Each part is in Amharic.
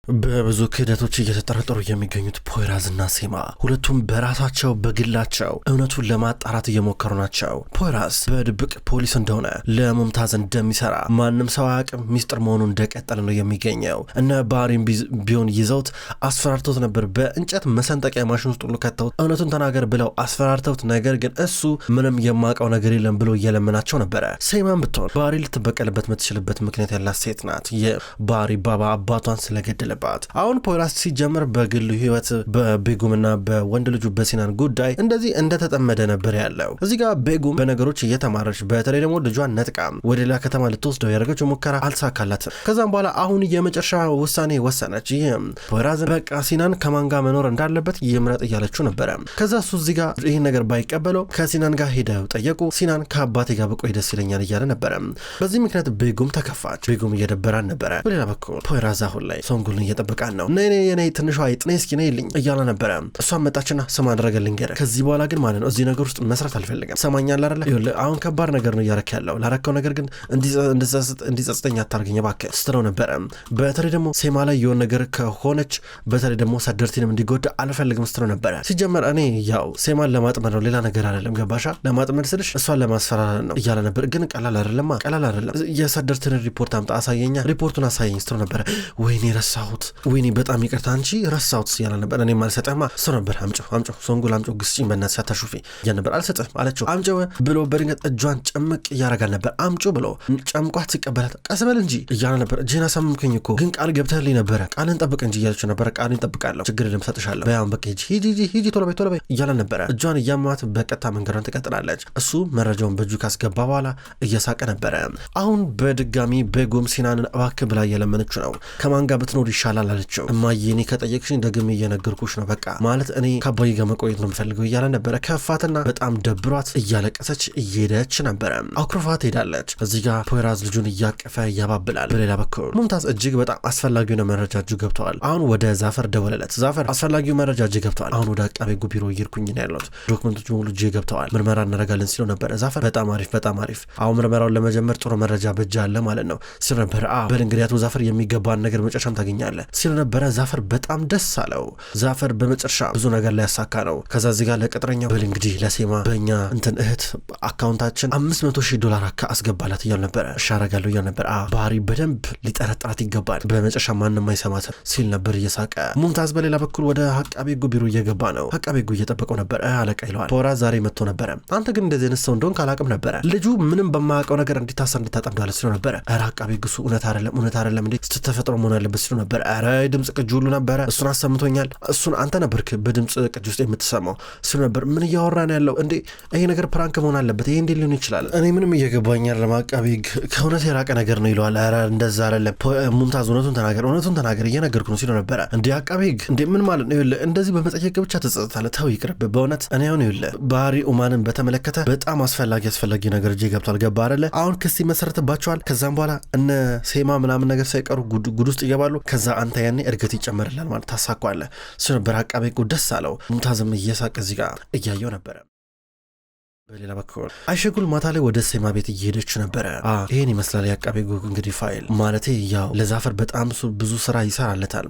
በብዙ ክህደቶች እየተጠረጠሩ የሚገኙት ፖይራዝና ሴማ ሁለቱም በራሳቸው በግላቸው እውነቱን ለማጣራት እየሞከሩ ናቸው። ፖይራዝ በድብቅ ፖሊስ እንደሆነ ለሙምታዝ እንደሚሰራ ማንም ሰው አያውቅም። ሚስጥር መሆኑን እንደቀጠለ ነው የሚገኘው። እነ ባሪም ቢሆን ይዘውት አስፈራርተውት ነበር። በእንጨት መሰንጠቂያ ማሽን ውስጥ ሁሉ ከተውት እውነቱን ተናገር ብለው አስፈራርተውት፣ ነገር ግን እሱ ምንም የማውቀው ነገር የለም ብሎ እየለመናቸው ነበረ። ሴማን ብትሆን ባሪ ልትበቀልበት የምትችልበት ምክንያት ያላት ሴት ናት። የባሪ ባባ አባቷን ስለገደለ አሁን ፖይራዝ ሲጀምር በግሉ ህይወት በቤጉምና በወንድ ልጁ በሲናን ጉዳይ እንደዚህ እንደተጠመደ ነበር ያለው። እዚህ ጋር ቤጉም በነገሮች እየተማረች በተለይ ደግሞ ልጇን ነጥቃ ወደ ሌላ ከተማ ልትወስደው ያደረገችው ሙከራ አልተሳካላትም። ከዛም በኋላ አሁን የመጨረሻ ውሳኔ ወሰነች። ይህም ፖይራዝ በቃ ሲናን ከማን ጋር መኖር እንዳለበት ይምረጥ እያለችው ነበረ። ከዛ እሱ እዚህ ጋር ይህን ነገር ባይቀበለው ከሲናን ጋር ሄደው ጠየቁ። ሲናን ከአባቴ ጋር ብቆይ ደስ ይለኛል እያለ ነበረ። በዚህ ምክንያት ቤጉም ተከፋች። ቤጉም እየደበራን ነበረ። በሌላ በኩል ፖይራዝ አሁን ላይ ሶንጉልን እየጠበቃን ነው። ነኔ ትንሿ አይጥ ነይ እስኪ ነይልኝ እያለ ነበረ። እሷን መጣችና ስማ አደረገልኝ ገረ ከዚህ በኋላ ግን ማለት ነው እዚህ ነገር ውስጥ መስራት አልፈልግም። ሰማኛል አይደለ? ይኸውልህ አሁን ከባድ ነገር ነው እያረክ ያለው። ላረከው ነገር ግን እንዲጸጽተኝ አታርገኝ እባክህ ስትለው ነበረ። በተለይ ደግሞ ሴማ ላይ የሆነ ነገር ከሆነች በተለይ ደግሞ ሰደርቲንም እንዲጎዳ አልፈልግም ስትለው ነበረ። ሲጀመር እኔ ያው ሴማን ለማጥመድ ነው ሌላ ነገር አይደለም። ገባሻ? ለማጥመድ ስልሽ እሷን ለማስፈራራት ነው እያለ ነበር። ግን ቀላል አይደለም። የሰደርቲን ሪፖርት አምጣ አሳየኛ፣ ሪፖርቱን አሳየኝ ስትለው ነበረ። ወይኔ ረሳሁት፣ ወይኔ በጣም ይቅርታ አንቺ ረሳሁት ያለ ነበር። እኔ ማልሰጠህማ እሱ ነበር። አምጪው ሶንጉል አምጪው ግስጪኝ በእናትሽ ሳታሹፊ ያን ነበር። አልሰጥህም አለችው። አምጪው ብሎ በድንገት እጇን ጭምቅ እያረጋል ነበር። አምጪው ብሎ ጨምቋት ሲቀበላት ቀስ በል እንጂ እያለ ነበር። እጄን አሳመምከኝ እኮ ግን ቃል ገብተህልኝ ነበረ፣ ቃልን ጠብቅ እንጂ እያለችው ነበረ። ቃልን ጠብቃለሁ፣ ችግር የለም እሰጥሻለሁ፣ በያውን በቃ ሂጂ ቶሎ በይ እያለ ነበረ። እጇን እያማት በቀጥታ መንገዷን ትቀጥላለች። እሱ መረጃውን በእጁ ካስገባ በኋላ እየሳቀ ነበረ። አሁን በድጋሚ ቤጉም ሲናንን እባክህ ብላ እየለመነችው ነው። ከማን ጋር ብትኖር ይሻላል አለችው። እማዬ እኔ ከጠየቅሽኝ ደግሜ እየነገርኩሽ ነው፣ በቃ ማለት እኔ ከአባዬ ጋር መቆየት ነው የምፈልገው እያለ ነበረ። ከፋትና በጣም ደብሯት እያለቀሰች እየሄደች ነበረ። አኩርፋት ሄዳለች። እዚህ ጋር ፖይራዝ ልጁን እያቀፈ ያባብላል። በሌላ በኩል ሙምታዝ እጅግ በጣም አስፈላጊው መረጃ እጁ ገብተዋል። አሁን ወደ ዛፈር ደወለለት። ዛፈር አስፈላጊው መረጃ እጅ ገብተዋል፣ አሁን ወደ አቃቤ ሕጉ ቢሮ እየሄድኩኝ ነው ያለሁት፣ ዶክመንቶች ሙሉ እጅ ገብተዋል፣ ምርመራ እናደርጋለን ሲለው ነበረ። ዛፈር በጣም አሪፍ፣ አሁን ምርመራውን ለመጀመር ጥሩ መረጃ በእጅ አለ ማለት ነው ሲለው ነበረ። በል እንግዲህ አቶ ዛፈር የሚገባን ነገር መጨረሻም ታገኛለህ ሲለው ነበረ። ዛፈር በጣም ደስ አለው። ዛፈር በመጨረሻ ብዙ ነገር ላይ ያሳካ ነው። ከዛ እዚህ ጋር ለቅጥረኛው በል እንግዲህ ለሴማ በእኛ እንትን እህት አካውንታችን $500,000 አስገባላት እያሉ ነበረ። እሻረጋለሁ እያሉ ነበር። ባህሪ በደንብ ሊጠረጥራት ይገባል፣ በመጨረሻ ማንም አይሰማትም ሲል ነበር እየሳቀ። ሙምታዝ በሌላ በኩል ወደ አቃቤ ሕጉ ቢሮ እየገባ ነው። አቃቤ ሕጉ እየጠበቀው ነበር። አለቃ ይለዋል። ፖይራዝ ዛሬ መጥቶ ነበረ። አንተ ግን እንደዚህ አይነት ሰው እንደሆንክ አላውቅም ነበረ። ልጁ ምንም በማያውቀው ነገር እንዲታሰር እንድታጠምዳለ ሲለው ነበረ። አቃቤ ሕጉ እውነት አይደለም እንዴ ስትተፈጥሮ መሆን ያለበት ሲለው ነበረ። ድምጽ ቅጅ ሁሉ ነበረ፣ እሱን አሰምቶኛል፣ እሱን አንተ ነበርክ በድምጽ ቅጅ ውስጥ የምትሰማው ሲሉ ነበር። ምን እያወራ ነው ያለው እንዴ? ይሄ ነገር ፕራንክ መሆን አለበት፣ ይሄ እንዴት ሊሆን ይችላል? እኔ ምንም እየገባኝ አይደለም፣ አቃቤ ሕግ ከእውነት የራቀ ነገር ነው ይለዋል። ኧረ እንደዛ አይደለም ሙምታዝ፣ እውነቱን ተናገር እየነገርኩ ነው ሲሉ ነበረ። እንዴ አቃቤ ሕግ እንዴ ምን ማለት ነው? ይኸውልህ እንደዚህ በመጠየቅ ብቻ ትጸጽታለህ፣ ተው ይቅርብ በእውነት። እኔ አሁን ይኸውልህ ባህሪ ኡማንን በተመለከተ በጣም አስፈላጊ ነገር እጄ ገብቷል፣ ገባ አይደለ? አሁን ክስ ይመሰረትባቸዋል። ከዛም በኋላ እነ ሴማ ምናምን ነገር ሳይቀሩ ጉድ ውስጥ ይገባሉ። ከዛ አንተ ያኔ እድገት ይጨመርላል ማለት ታሳኳለህ እሱ ነበር። አቃቤ ሕጉ ደስ አለው። ሙምታዝም እየሳቀ እዚህ ጋር እያየው ነበረ። በሌላ በኩል አይሸጉል ማታ ላይ ወደ ሴማ ቤት እየሄደች ነበረ። ይሄን ይመስላል የአቃቤ ሕጉ እንግዲህ ፋይል ማለቴ ያው ለዛፈር በጣም ብዙ ስራ ይሰራለታል።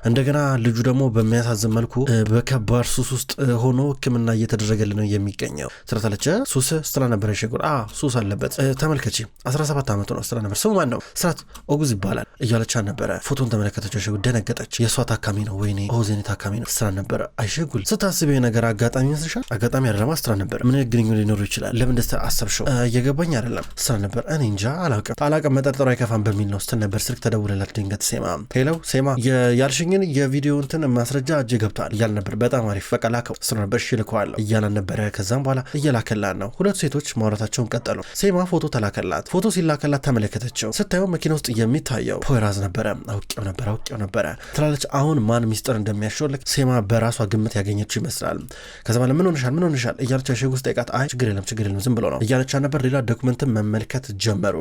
እንደገና ልጁ ደግሞ በሚያሳዝን መልኩ በከባድ ሱስ ውስጥ ሆኖ ሕክምና እየተደረገልን ነው የሚገኘው ስራታለች። ሱስ ስትላ ነበር አይሸጉል። ሱስ አለበት ተመልከቺ፣ 17 ዓመቱ ነው ስትላ ነበር። ስሙ ማን ነው? ስራት ኦጉዝ ይባላል እያለቻ ነበረ። ፎቶን ተመለከተች። አይሸጉል ደነገጠች። የእሷ ታካሚ ነው ወይኔ ኦዜኔ ታካሚ ነው ስትላ ነበረ። አይሸጉል ስታስብ ነገር አጋጣሚ ይመስልሻል? አጋጣሚ አይደለም ስትላ ነበር። ምን ግንኙነት ሊኖር ይችላል? ለምን ደስ አሰብሽው? እየገባኝ አይደለም ስትል ነበር። እኔ እንጃ አላውቅም መጠርጠሩ አይከፋም በሚል ነው ስትል ነበር። ስልክ ተደውለላት ድንገት ሴማ ሄሎ ሴማ ያልሽኝን የቪዲዮ እንትን ማስረጃ እጅ ገብቷል እያለ ነበር። በጣም አሪፍ በቃ ላከው ስትል ነበር። እሺ ልከዋለሁ እያለ ነበረ። ከዛም በኋላ እየላከላት ነው። ሁለቱ ሴቶች ማውራታቸውን ቀጠሉ። ሴማ ፎቶ ተላከላት። ፎቶ ሲላከላት ተመለከተችው። ስታየው መኪና ውስጥ የሚታየው ፖይራዝ ነበረ። አውቄው ነበረ ትላለች። አሁን ማን ሚስጥር እንደሚያሾልክ ሴማ በራሷ ግምት ያገኘችው ይመስላል። ከዛ በኋላ ምን ሆነሻል እያለች ሸጉ ውስጥ ጠይቃት። አይ አይ ችግር የለም ዝም ብሎ ነው እያለቻ ነበር። ሌላ ዶክመንትን መመልከት ጀመሩ።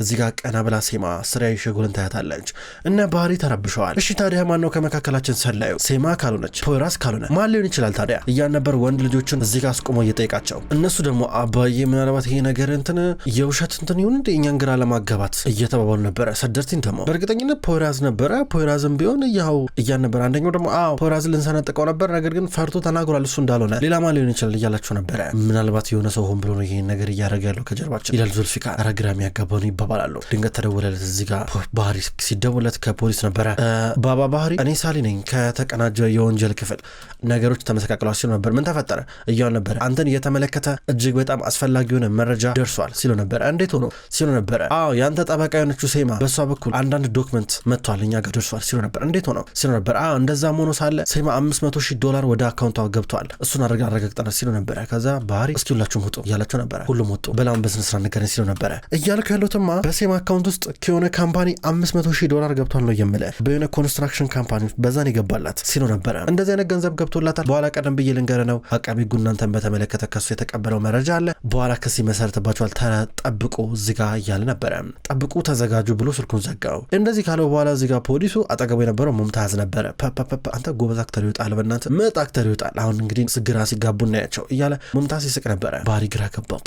እዚህ ጋር ቀና ብላ ሴማ ስራዬ ሸጉልን ታያታለች እና ባህሪ ተረብሸዋል። እሺ ታዲያ ማን ነው ከመካከላችን ሰላዩ? ሴማ ካልሆነች ፖይራስ ካልሆነ ማን ሊሆን ይችላል ታዲያ እያን ነበር ወንድ ልጆችን እዚህ ጋር አስቆሞ እየጠየቃቸው። እነሱ ደግሞ አባዬ ምናልባት ይሄ ነገር እንትን የውሸት እንትን ይሁን እንደ እኛን ግራ ለማጋባት እየተባባሉ ነበረ። ሰደርቲን ደግሞ በእርግጠኝነት ፖይራዝ ነበረ። ፖይራዝም ቢሆን ያው እያን ነበር። አንደኛው ደግሞ አዎ ፖይራዝ ልንሰነጥቀው ነበር፣ ነገር ግን ፈርቶ ተናግሯል እሱ እንዳልሆነ። ሌላ ማን ሊሆን ይችላል እያላቸው ነበረ። ምናልባት የሆነ ሰው ሆን ብሎ ነው ይሄን ነገር እያደረገ ያለው ከጀርባችን ይላል ዙልፊካር። ኧረ ግራ የሚያጋባው ነው ይባባላሉ። ድንገት ተደወለለት። እዚህ ጋር ባህሪ ሲደውለት ከፖሊስ ነበረ። ባባ ባህሪ እኔ ሳሊ ነኝ ከተቀናጀ የወንጀል ክፍል ነገሮች ተመሰቃቅለዋል ሲሉ ነበር። ምን ተፈጠረ እያሉ ነበረ። አንተን እየተመለከተ እጅግ በጣም አስፈላጊ የሆነ መረጃ ደርሷል ሲሉ ነበረ። እንዴት ሆኖ ሲሉ ነበረ። አዎ ያንተ ጠበቃ የሆነችው ሴማ በሷ በኩል አንዳንድ ዶክመንት መጥቷል እኛ ጋር ደርሷል ሲሉ ነበር። እንዴት ሆኖ ሲሉ ነበር። አዎ እንደዛም ሆኖ ሳለ ሴማ $500,000 ወደ አካውንቷ ገብቷል እሱን አረጋግጠናል ሲሉ ነበረ። ከዛ ባህሪ እስኪ ሁላችሁም ውጡ እያላቸው ነበረ። ሁሉም ወጡ። በላውን በስነ ስርዓት ንገረኝ ሲሉ ነበረ። እያልኩ ያሉትማ በሴማ አካውንት ውስጥ ከሆነ ካምፓኒ $500,000 ገብቷል ነው የምልህ። በሆነ ኮንስትራክሽን ካምፓኒ በዛን ይገባላት ሲሉ ነበረ። እንደዚህ አይነት ገንዘብ ገብቶላታል። በኋላ ቀደም ብዬ ልንገር ነው አቃቢ ሕጉ እናንተን በተመለከተ ከሱ የተቀበለው መረጃ አለ። በኋላ ክስ ይመሰርትባቸዋል። ተጠብቁ ዝጋ እያለ ነበረ። ጠብቁ ተዘጋጁ ብሎ ስልኩን ዘጋው። እንደዚህ ካለው በኋላ እዚህ ጋር ፖሊሱ አጠገቡ የነበረው ሙምታዝ ነበረ። አንተ ጎበዝ አክተር ይወጣል፣ በእናትህ ምርጥ አክተር ይወጣል። አሁን እንግዲህ ግራ ሲጋቡ እናያቸው እያለ ሙምታዝ ይስቅ ነበረ። ባህሪ ግራ ገባው።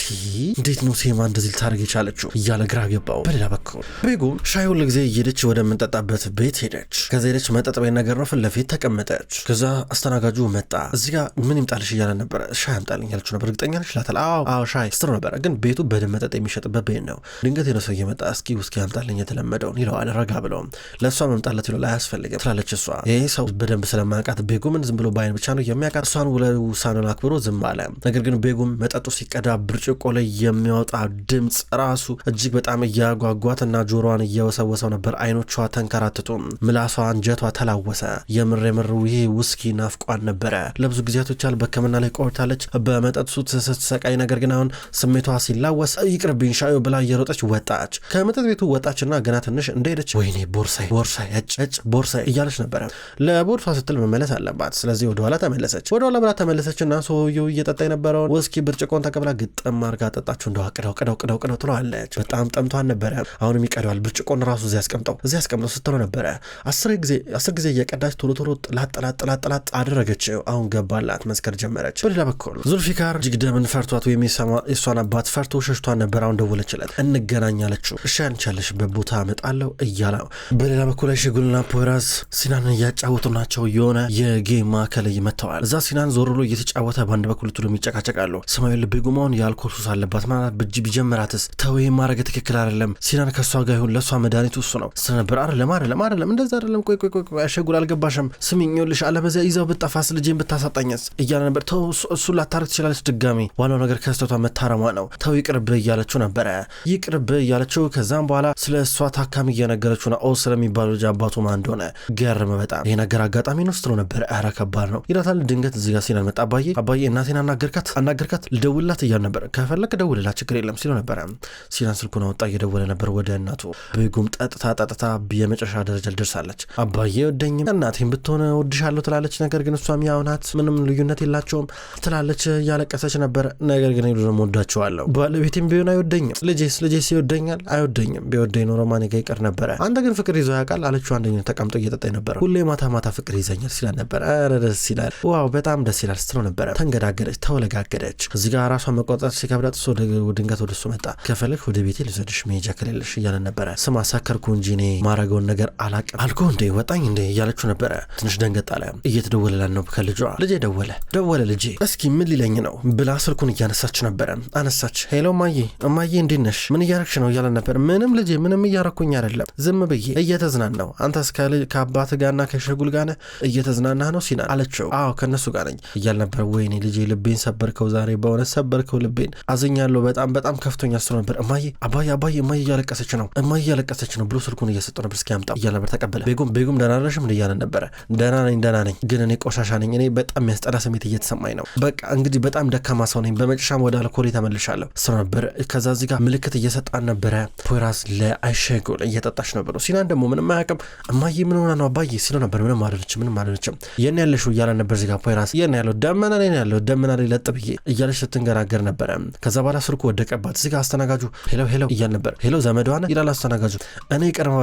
እንዴት ነው ሴማ እንደዚህ ልታደርግ የቻለችው እያለ ግራ ገባው። በሌላ በኩል ቤጉም ሻይ ሁሉ ጊዜ እየሄደች ወደምንጠጣበት ቤት ሄደች። ከዛ ሄደች መጠጥ ቤት ነገር ነው ፊት ለፊት ተቀመጠች። ከዛ አስተናጋጁ መጣ። እዚህ ጋር ምን ይምጣልሽ እያለ ነበረ። ሻይ አምጣልኝ ያለችው ነበር። እርግጠኛ ነሽ ይላታል። አዎ ሻይ ስትሮ ነበረ። ግን ቤቱ በደንብ መጠጥ የሚሸጥበት ቤት ነው። ድንገት የሆነ ሰው እየመጣ እስኪ ውስኪ አምጣልኝ የተለመደውን ይለዋል። ረጋ ብለውም ለእሷ መምጣለት ይለው አያስፈልግም ትላለች እሷ። ይህ ሰው በደንብ ስለማያውቃት ቤጉምን ዝም ብሎ ባይን ብቻ ነው የሚያውቃት። እሷን ውሳኔውን አክብሮ ዝም አለ። ነገር ግን ቤጉም መጠጡ ሲቀዳ ብርጭቆ ላይ የሚያወጣ ድምፅ ራሱ እጅግ በጣም እያጓጓትና ጆሮዋን እየወሰወሰው ነበር። አይኖቿ ተንከራትቱ፣ ምላሷ አንጀቷ ተላወሰ። የምር ይሄ ውስኪ ናፍቋን ነበረ። ለብዙ ጊዜያቶች በሕክምና ላይ ቆይታለች በመጠጡ ስትሰቃይ። ነገር ግን አሁን ስሜቷ ሲላወስ ይቅርብኝ ሻዩ ብላ እየሮጠች ወጣች። ከመጠጥ ቤቱ ወጣችና ገና ትንሽ እንደሄደች ወይኔ ቦርሳይ ቦርሳይ እያለች ነበረ። ለቦርሷ ስትል መመለስ አለባት። ስለዚህ ወደኋላ ተመለሰች። ወደኋላ ብላ ተመለሰችና ሰውየው እየጠጣ የነበረውን ውስኪ ብርጭቆን ተቀብላ ግጥም አርጋ ጠጣችሁ። እንደው ቅደው ትለዋለች። በጣም ጠምቷን ነበረ። አሁንም ይቀደዋል። ብርጭቆን ራሱ እዚህ ያስቀምጠው ስትለው ነበረ። 10 ጊዜ እየቀዳች ቶሎ ላጥ አደረገችው። አሁን ገባላት፣ መስከር ጀመረች። በሌላ በኩል ዙልፊካር እጅግ ደምን ፈርቷት ወይም የሷን አባት ፈርቶ ሸሽቷን ነበር። አሁን ደወለችለት። እንገናኛለችው። እሺ አንቺ ያለሽበት ቦታ እመጣለሁ እያለ ነው። በሌላ በኩል ሸጉልና ፖይራዝ ሲናንን እያጫወቱ ናቸው። የሆነ የጌም ማዕከል መጥተዋል። እዛ ሲናን ዞር ብሎ እየተጫወተ በአንድ በኩል ሁሉም ይጨቃጨቃሉ። ሰማያዊ ቤጉማውን የአልኮል ሱስ አለባት ማለት ቢጀምራትስ ተው ይሄ ማድረግ ትክክል አይደለም። ሲናን ከሷ ጋር ይሁን ለሷ መድኃኒቱ እሱ ነው ስለነበር አይደለም እንደዛ አይደለም። ቆይ ሸጉል አልገባሽም። ስሚኝልሽ አለበዚያ ይዘው ብጠፋስ ልጄን ብታሳጣኝስ እያለ ነበር። ተው እሱ ላታረግ ትችላለች ድጋሚ። ዋናው ነገር ከስተቷ መታረሟ ነው። ተው ይቅርብ እያለችው ነበረ። ከዛም በኋላ ስለ እሷ ታካሚ እየነገረችው ነው። ስለሚባለው ልጅ አባቱ ማን እንደሆነ ገርም በጣም ይሄ ነገር አጋጣሚ ነው ስትለው ነበር። ኧረ ከባድ ነው ይላታል። ድንገት እዚህ ጋር ሲናን መጣ። አባዬ እናቴን አናገርካት ልደውልላት እያለ ነበር። ከፈለክ ደውልላት ችግር የለም ሲለው ነበረ። ሲናን ስልኩን አወጣ እየደወለ ነበር ወደ እናቱ። ቤጉም ጠጥታ የመጨረሻ ደረጃ ደርሳለች። አባዬ ወደኝም እናቴን ብትሆነ ወድሻለሁ ትላለች። ነገር ግን እሷም ያው ናት፣ ምንም ልዩነት የላቸውም ትላለች። እያለቀሰች ነበር። ነገር ግን ደግሞ ወዳቸዋለሁ። ባለቤቴም ቢሆን አይወደኝም። ልጄስ ይወደኛል አይወደኝም። ቢወደኝ ኖሮ ማን ጋር ይቀር ነበረ። አንተ ግን ፍቅር ይዞ ያውቃል አለችው። አንደኛው ተቀምጦ እየጠጣ ነበር። ሁሌ ማታ ፍቅር ይዘኛል ሲላል ነበር። ኧረ ደስ ይላል፣ ዋው በጣም ደስ ይላል ስትለው ነበረ። ተንገዳገደች፣ ተወለጋገደች። እዚህ ጋር ራሷን መቆጣት ሲከብዳት እሱ ድንገት ወደ እሱ መጣ። ከፈለክ ወደ ቤቴ ልዘድሽ መሄጃ ከሌለሽ እያለ ነበረ። ስማ ሰከርኩ እንጂ እኔ ማረገውን ነገር አላቅም አልኩ እንዴ ወጣኝ እንዴ እያለችው ነበረ። ትንሽ ደንገጥ አለ። እየተደወለላን ነው ከልጇ። ልጄ ደወለ ልጄ እስኪ ምን ሊለኝ ነው ብላ ስልኩን እያነሳች ነበረ። አነሳች። ሄሎ እማዬ እንዴት ነሽ? ምን እያረግሽ ነው እያለ ነበር። ምንም ልጄ ምንም እያረኩኝ አይደለም፣ ዝም ብዬ እየተዝናናው። አንተስ ከአባት ጋርና ከሸጉል ጋር እየተዝናናህ ነው ሲናን አለችው። አዎ ከነሱ ጋር ነኝ እያለ ነበር። ወይኔ ልጄ ልቤን ሰበርከው፣ ዛሬ በእውነት ሰበርከው ልቤን፣ አዝኛለሁ፣ በጣም ከፍቶኛ ስለ ነበር። አባዬ እማዬ እያለቀሰች ነው ብሎ ስልኩን እየሰጠው ነበር። እስኪ አምጣው እያለ ነበር። ተቀበለ። ቤጉም ደህና ነሽ ምን እያለ ነበረ። ደህና ነኝ ግን እኔ ቆሻሻ ነኝ። እኔ በጣም የሚያስጠላ ስሜት እየተሰማኝ ነው። በቃ እንግዲህ በጣም ደካማ ሰው ነኝ። በመጨረሻም ወደ አልኮል ተመልሻለሁ ስለ ነበር። ከዛ እዚህ ጋር ምልክት እየሰጣን ነበረ። ፖይራዝ ለአይሸጉል እየጠጣች ነበር። ሲናን ደግሞ ምንም አያውቅም። እማዬ ምን ሆና ነው አባዬ ሲለው ነበር። ምንም አልሆነችም የኔ ያለሽው እያለ ነበር። እዚህ ጋር ፖይራዝ የኔ ያለው ደመና ላይ ለጥ ብዬ እያለች ስትንገራገር ነበረ። ከዛ በኋላ ስልኩ ወደቀባት። እዚህ ጋር አስተናጋጁ ሄሎ ሄሎ እያል ነበር። ሄሎ ዘመዷ ነህ ይላል አስተናጋጁ። እኔ ቀድማ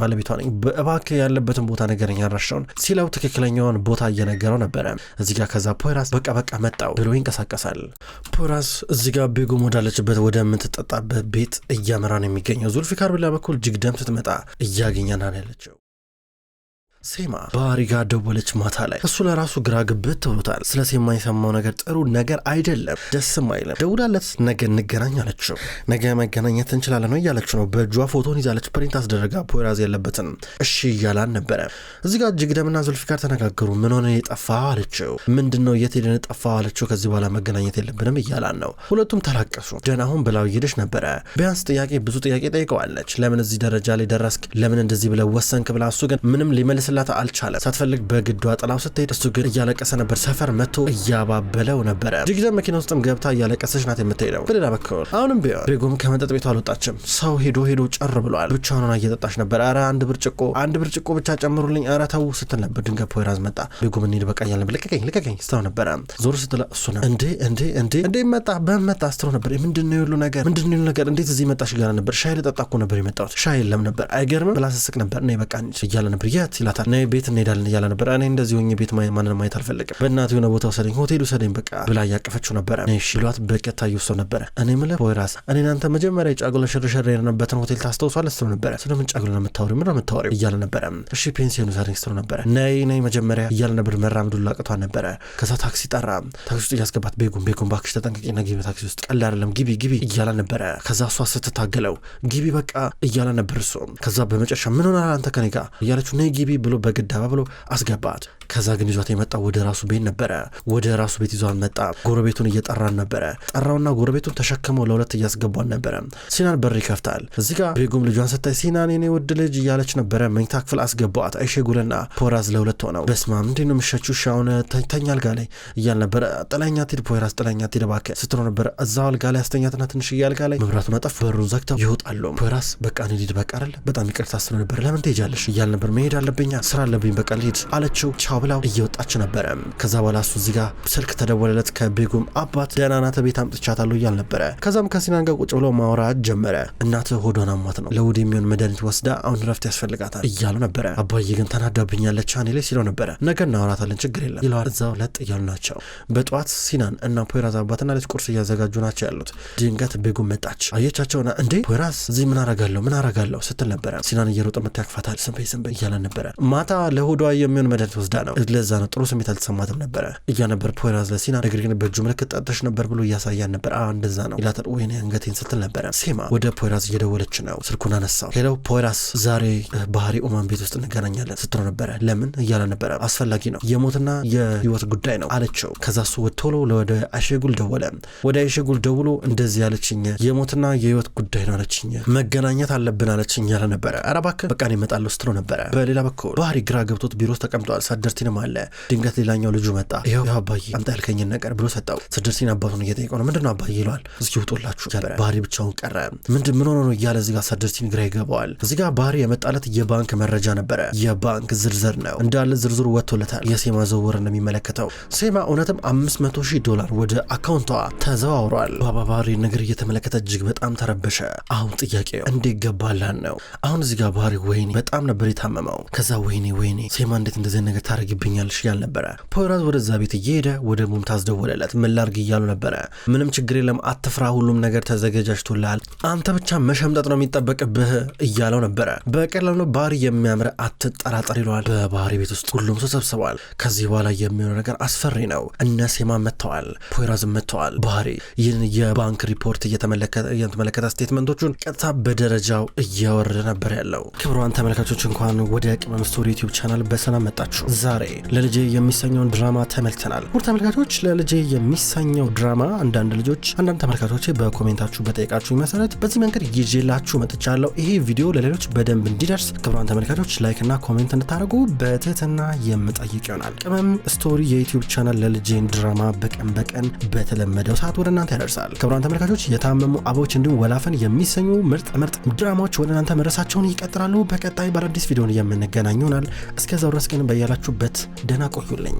ባለቤቷ ነኝ፣ እባክህ ያለበትን ቦታ ነገረኝ አድራሻውን ሲለው ትክክለኛውን ቦታ እየነገረው ነበረ። እዚህ ጋር ከዛ ፖይራስ በቃ መጣው ብሎ ይንቀሳቀሳል። ፖይራስ እዚህ ጋር ቤጎም ወዳለችበት ወደ ምትጠጣበት ቤት እያመራ ነው የሚገኘው። ዙልፊካር በሌላ በኩል ጅግደም ስትመጣ እያገኛና ያለችው ሴማ ባህሪ ጋር ደወለች ማታ ላይ። እሱ ለራሱ ግራ ግብት ብሎታል። ስለ ሴማ የሰማው ነገር ጥሩ ነገር አይደለም፣ ደስም አይልም። ደውላለት ነገ እንገናኝ አለችው። ነገ መገናኘት እንችላለን ነው እያለችው ነው። በእጇ ፎቶን ይዛለች፣ ፕሪንት አስደረጋ ፖይራዝ ያለበትን። እሺ እያላን ነበረ። እዚህ ጋር ጅግደምና ዙልፊካር ተነጋገሩ። ምን ሆነ የጠፋው አለችው። ምንድነው የት ሄደን ጠፋው አለችው። ከዚህ በኋላ መገናኘት የለብንም እያላን ነው። ሁለቱም ተላቀሱ። ደህናሁን ብላው እየሄደች ነበረ። ቢያንስ ብዙ ጥያቄ ጠይቀዋለች። ለምን እዚህ ደረጃ ላይ ደረስክ? ለምን እንደዚህ ብለው ወሰንክ ብላ እሱ ግን ምንም ሊመልስ አልቻለም። ሳትፈልግ በግዷ ጥላው ስትሄድ እሱ ግን እያለቀሰ ነበር። ሰፈር መጥቶ እያባበለው ነበረ። ጅግደም መኪና ውስጥም ገብታ እያለቀሰች ናት የምትሄደው። በሌላ በኩል አሁንም ቢሆን ቤጎም ከመጠጥ ቤቷ አልወጣችም። ሰው ሄዶ ጭር ብሏል። ብቻዋን እየጠጣች ነበር። ኧረ አንድ ብርጭቆ ብቻ ጨምሩልኝ፣ ኧረ ተው ስትል ነበር። ድንገት ፖይራዝ መጣ። ቤጎም እንሂድ በቃ እያለ ልቀቀኝ ስትለው ነበረ። ዞር ስትል እሱ ነው እንዴ መጣ ስትለው ነበር። ምንድነው ሁሉ ነገር እንዴት እዚህ መጣሽ እያለ ነበር። ሻይ ልጠጣ እኮ ነበር የመጣሁት። ሻይ የለም ነበር። አይገርምም ብላ ስስቅ ነበር። እኔ በቃ እያለ ነበር። የት ይላታል። ቤት እንሄዳለን እያለ ነበር። እኔ እንደዚህ ሆኜ ቤት ማንንም ማየት አልፈልግም፣ በእናትህ የሆነ ቦታ ወሰደኝ፣ ሆቴል ወሰደኝ በቃ ብላ እያቀፈችው ነበረ። እሺ ብሏት በቀጥታ እየወሰው ነበረ። እኔ የምልህ ፖይራዝ እኔ እናንተ መጀመሪያ የጫጉላ ሽርሽር የነበረበትን ሆቴል ታስታውሳለህ ስትለው ነበረ። ስለምን ጫጉላ ነው የምታወሪው እያለ ነበረ። እሺ ፔንሲዮን ወሰደኝ ስትለው ነበረ። ነይ መጀመሪያ እያለ ነበር። መራመዱን ላቅቷን ነበረ። ከዛ ታክሲ ጠራ። ታክሲ ውስጥ እያስገባት ቤጎም ባክሽ ተጠንቀቂና ግቢ ታክሲ ውስጥ ቀላል አይደለም ግቢ እያለ ነበረ። ከዛ እሷ ስትታገለው ግቢ በቃ እያለ ነበር እሱ። ከዛ በመጨረሻ ምን ሆነሃል አንተ ከኔ ጋር እያለችው ነይ ግቢ ብሎ በግዳባ ብሎ አስገባት። ከዛ ግን ይዟት የመጣው ወደ ራሱ ቤት ነበረ። ወደ ራሱ ቤት ይዟን መጣ። ጎረቤቱን እየጠራን ነበረ። ጠራውና ጎረቤቱን ተሸክመው ለሁለት እያስገቧን ነበረ። ሲናን በር ይከፍታል። እዚህ ጋር ቤጎም ልጇን ስታይ ሲናን የኔ ውድ ልጅ እያለች ነበረ። መኝታ ክፍል አስገቧት። አይሸጉልና ፖይራዝ ለሁለት ሆነው በስማም እንዴ ነው ምሸቹ ሻውን ተኛ አልጋ ላይ እያል ነበረ። ጥላኛ ትሄድ ፖይራዝ ጥላኛ ትሄድ እባክህ ስትለው ነበረ። እዛው አልጋ ላይ አስተኛትና ትንሽ እያልጋ ላይ መብራቱን አጠፍ። በሩን ዘግተው ይወጣሉ። ፖይራዝ በቃ እንሂድ በቃ አይደል በጣም ይቅርታ ስትለው ነበር። ለምን ትሄጃለሽ እያል ነበር። መሄድ አለብኝ ስራ አለብኝ በቃ ልሂድ አለችው። ቻው ብላው እየወጣች ነበረ። ከዛ በኋላ እሱ እዚህ ጋር ስልክ ተደወለለት ከቤጎም አባት። ደህና ናት ቤት አምጥቻታለሁ እያል ነበረ። ከዛም ከሲናን ጋር ቁጭ ብሎ ማውራት ጀመረ። እናትህ ሆዷን አሟት ነው ለውድ የሚሆን መድኃኒት ወስዳ አሁን ረፍት ያስፈልጋታል እያሉ ነበረ። አባዬ ግን ተናዳብኛለች እኔ ላይ ሲለው ነበረ። ነገ እናወራታለን ችግር የለም ይለዋል። እዛው ለጥ እያሉ ናቸው። በጠዋት ሲናን እና ፖይራዝ አባትና ልጅ ቁርስ እያዘጋጁ ናቸው ያሉት። ድንገት ቤጎም መጣች። አየቻቸውና እንዴ ፖይራዝ እዚህ ምን አረጋለሁ ስትል ነበረ። ሲናን እየሮጠ መታክፋታል። ስንበይ እያለ ነበረ። ማታ ለሆዷ የሚሆን መድኃኒት ወስዳ ነው ለዛ ነው ጥሩ ስሜት አልተሰማትም ነበረ እያ ነበር ፖይራዝ ለሲና። ነገር ግን በእጁ ምልክት ጠጥተሽ ነበር ብሎ እያሳያን ነበር። እንደዛ ነው ይላታል። ወይኔ አንገቴን ስትል ነበረ። ሴማ ወደ ፖይራዝ እየደወለች ነው። ስልኩን አነሳው። ሄሎ ፖይራዝ ዛሬ ባህሪ ኡማን ቤት ውስጥ እንገናኛለን ስትለው ነበረ። ለምን እያለ ነበረ። አስፈላጊ ነው የሞትና የህይወት ጉዳይ ነው አለችው። ከዛ እሱ ቶሎ ወደ አይሸጉል ደወለ። ወደ አይሸጉል ደውሎ እንደዚህ ያለችኝ የሞትና የህይወት ጉዳይ ነው አለችኝ፣ መገናኘት አለብን አለችኝ ያለ ነበረ። ኧረ እባክህ በቃ እኔ እመጣለሁ ስትለው ነበረ። በሌላ በኩል ባህሪ ግራ ገብቶት ቢሮ ውስጥ ተቀምጧል። ሳደርቲንም አለ። ድንገት ሌላኛው ልጁ መጣ። ይኸው አባዬ አምጣ ያልከኝን ነገር ብሎ ሰጠው። ሳደርቲን አባቱን እየጠየቀው ነው። ምንድነው አባዬ ይለዋል። እስኪ ውጡላችሁ ጀመረ። ባህሪ ብቻውን ቀረ። ምን ሆኖ ነው እያለ እዚህ ጋር ሳደርቲን ግራ ይገባዋል። እዚህ ጋር ባህሪ የመጣለት የባንክ መረጃ ነበረ። የባንክ ዝርዝር ነው እንዳለ ዝርዝሩ ወጥቶለታል። የሴማ ዝውውር እንደሚመለከተው ሴማ እውነትም $500,000 ወደ አካውንቷ ተዘዋውሯል። ባህሪ ነገር እየተመለከተ እጅግ በጣም ተረበሸ። አሁን ጥያቄው እንዴት ገባላን ነው። አሁን እዚህ ጋር ባህሪ ወይኔ በጣም ነበር የታመመው። ከዛ ወይኔ ሴማ እንዴት እንደዚህ ነገር ታረግብኛለሽ ያል ነበረ። ፖይራዝ ወደዛ ቤት እየሄደ ወደ ሙምታዝ ደወለለት። ምን ላድርግ እያሉ ነበረ። ምንም ችግር የለም አትፍራ፣ ሁሉም ነገር ተዘጋጅቶልሃል፣ አንተ ብቻ መሸምጠጥ ነው የሚጠበቅብህ እያለው ነበረ። በቀላሉ ባህሪ የሚያምር አትጠራጠር ይለዋል። በባህሪ ቤት ውስጥ ሁሉም ሰው ሰብስበዋል። ከዚህ በኋላ የሚሆነው ነገር አስፈሪ ነው። እነ ሴማ መጥተዋል፣ ፖይራዝም መጥተዋል። ባህሪ ይህን የባንክ ሪፖርት እየተመለከተ ስቴትመንቶቹን ቀጥታ በደረጃው እያወረደ ነበር ያለው። ክብሯን ተመልካቾች እንኳን ወደ ቅመም ስቶሪ ዩቲዩብ ቻናል በሰላም መጣችሁ። ዛሬ ለልጄ የሚሰኘውን ድራማ ተመልክተናል። ሁሉ ተመልካቾች ለልጄ የሚሰኘው ድራማ አንዳንድ ተመልካቾች በኮሜንታችሁ በጠየቃችሁ መሰረት በዚህ መንገድ ይዤላችሁ መጥቻለሁ። ይሄ ቪዲዮ ለሌሎች በደንብ እንዲደርስ ክብሯን ተመልካቾች ላይክ እና ኮሜንት እንድታደርጉ በትህትና የምጠይቅ ይሆናል። ቅመም ስቶሪ የዩቲዩብ ቻናል ለልጄን ድራማ በቀን በተለመደው ሰዓት ወደ እናንተ ያደርሳል። ክብሯን ተመልካቾች የታመሙ አበቦች እንዲሁም ወላፈን የሚሰኙ ምርጥ ድራማዎች ወደ እናንተ መድረሳቸውን ይቀጥላሉ። በቀጣይ በአዲስ ቪዲዮን የምንገናኝ ይሆናል። እስከዛው ድረስ ግን በያላችሁበት ደህና ቆዩልኝ።